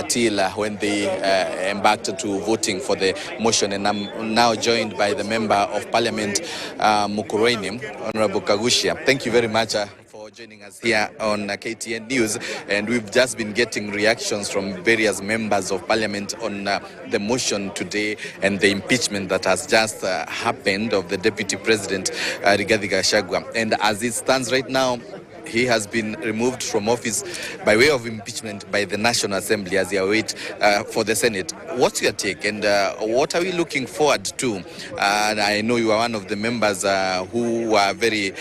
till when they embarked to voting for the motion. And I'm now joined by the Member of Parliament, Mukurweini, Honorable Kaguchia. Thank you very much for joining us here on KTN News. And we've just been getting reactions from various members of Parliament on the motion today and the impeachment that has just happened of the Deputy President, Rigathi Gachagua. And as it stands right now, he has been removed from office by way of impeachment by the National Assembly as he awaits for the Senate. What's your take, and what are we looking forward to? And I know you are one of the members who are very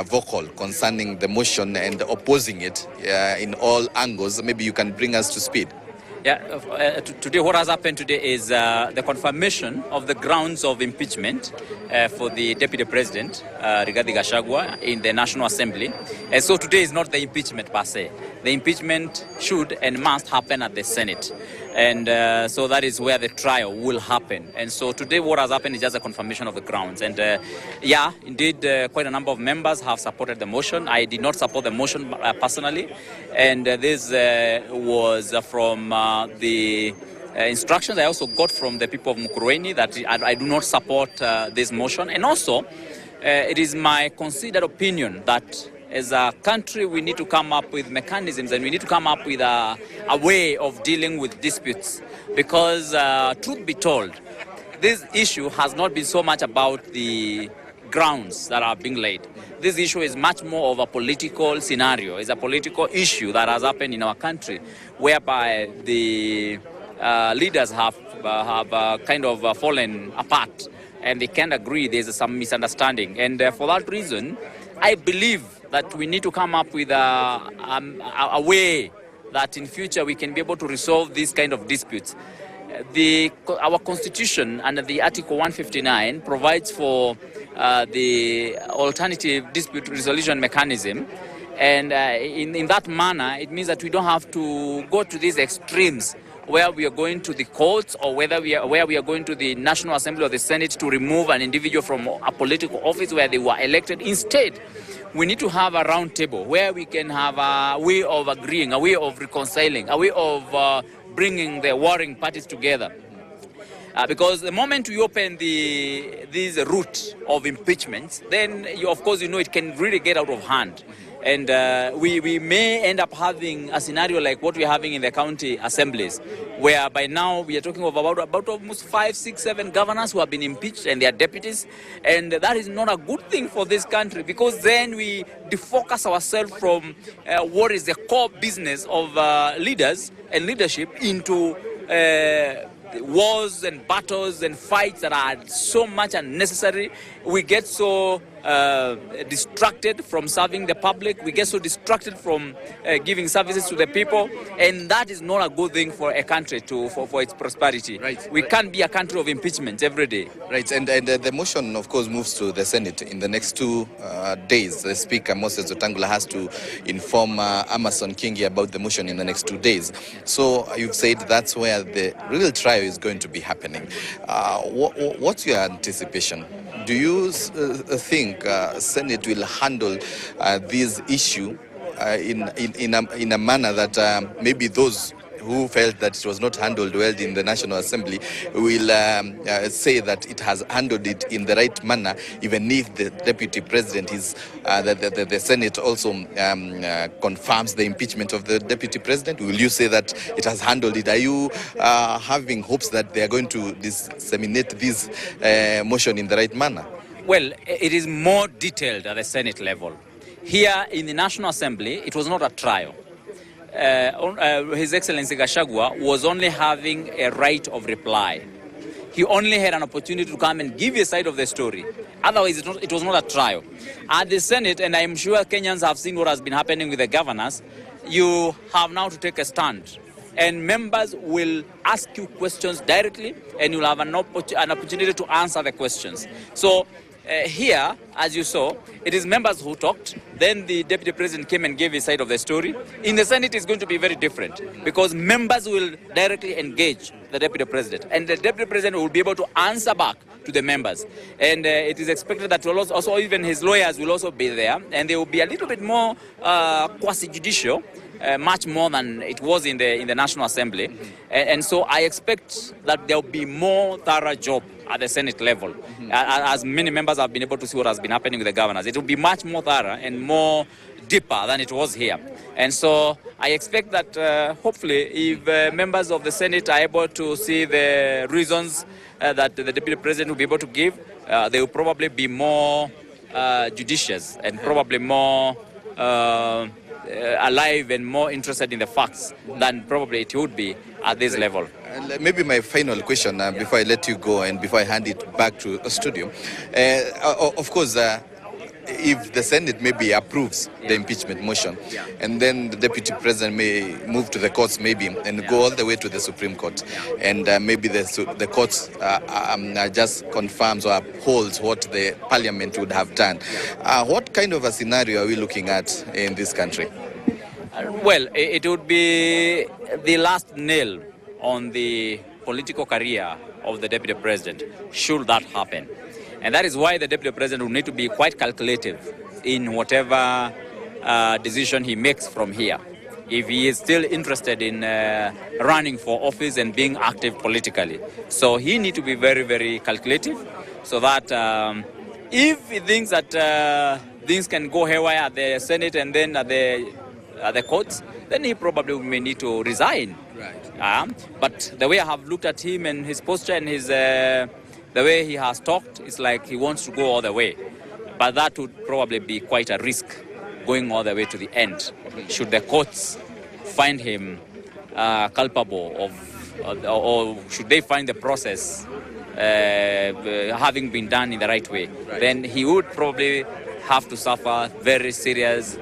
vocal concerning the motion and opposing it in all angles. Maybe you can bring us to speed. Yeah, today what has happened today is the confirmation of the grounds of impeachment for the Deputy President, Rigathi Gachagua, in the National Assembly. And so today is not the impeachment per se. The impeachment should and must happen at the Senate. And so that is where the trial will happen. And so today what has happened is just a confirmation of the grounds. And yeah, indeed, quite a number of members have supported the motion. I did not support the motion personally. And this was from the instructions I also got from the people of Mukurweini that I do not support this motion. And also, it is my considered opinion that as a country, we need to come up with mechanisms and we need to come up with a way of dealing with disputes. Because, truth be told, this issue has not been so much about the grounds that are being laid. This issue is much more of a political scenario. It's a political issue that has happened in our country, whereby the leaders have kind of fallen apart and they can't agree. There's some misunderstanding. And for that reason, I believe that we need to come up with a way that in future we can be able to resolve these kind of disputes. Our constitution under the Article 159 provides for the alternative dispute resolution mechanism. And in that manner, it means that we don't have to go to these extremes where we are going to the courts or where we are going to the National Assembly or the Senate to remove an individual from a political office where they were elected. Instead, we need to have a round table where we can have a way of agreeing, a way of reconciling, a way of bringing the warring parties together. Because the moment we open this route of impeachments, then of course it can really get out of hand. And we may end up having a scenario like what we're having in the county assemblies, where by now we are talking of about almost 5, 6, 7 governors who have been impeached and their deputies. And that is not a good thing for this country, because then we defocus ourselves from what is the core business of leaders and leadership into wars and battles and fights that are so much unnecessary. We get so distracted from serving the public. We get so distracted from giving services to the people, and that is not a good thing for a country for its prosperity. Right. We can't be a country of impeachment every day. Right, and the motion, of course, moves to the Senate in the next 2 days. The Speaker, Moses Wetangula, has to inform Amason Kingi about the motion in the next 2 days. So you've said that's where the real trial is going to be happening. What's your anticipation? Do you think Senate will handle this issue in a manner that maybe those who felt that it was not handled well in the National Assembly will say that it has handled it in the right manner, even if the Deputy President is, the Senate also confirms the impeachment of the Deputy President? Will you say that it has handled it? Are you having hopes that they are going to disseminate this motion in the right manner? Well, it is more detailed at the Senate level. Here in the National Assembly, it was not a trial. His Excellency Gachagua was only having a right of reply. He only had an opportunity to come and give a side of the story. Otherwise, it was not a trial. At the Senate, and I'm sure Kenyans have seen what has been happening with the governors, you have now to take a stand. And members will ask you questions directly, and you'll have an opportunity to answer the questions. So here, as you saw, it is members who talked. Then the Deputy President came and gave his side of the story. In the Senate, it's going to be very different because members will directly engage the Deputy President. And the Deputy President will be able to answer back to the members. And it is expected that also even his lawyers will also be there. And they will be a little bit more quasi-judicial much more than it was in the National Assembly. And so I expect that there will be more thorough job at the Senate level. As many members have been able to see what has been happening with the governors, it will be much more thorough and more deeper than it was here. And so I expect that hopefully if members of the Senate are able to see the reasons that the Deputy President will be able to give, they will probably be more judicious and probably more alive and more interested in the facts than probably it would be at this level. Maybe my final question before I let you go and before I hand it back to the studio. Of course, if the Senate maybe approves the impeachment motion, and then the Deputy President may move to the courts maybe and go all the way to the Supreme Court, and maybe the courts just confirms or upholds what the Parliament would have done. What kind of a scenario are we looking at in this country? Well, it would be the last nail on the political career of the Deputy President, should that happen. And that is why the Deputy President will need to be quite calculative in whatever decision he makes from here. If he is still interested in running for office and being active politically. So he needs to be very, very calculative so that if he thinks that things can go haywire at the Senate and then at the courts, then he probably may need to resign. Right. But the way I have looked at him and his posture and his the way he has talked, it's like he wants to go all the way. But that would probably be quite a risk, going all the way to the end. Should the courts find him culpable of, or should they find the process having been done in the right way, then he would probably have to suffer very serious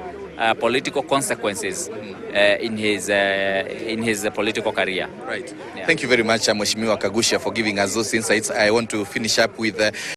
political consequences in his political career. Right. Yeah. Thank you very much, Mheshimiwa Kaguchia, for giving us those insights. I want to finish up with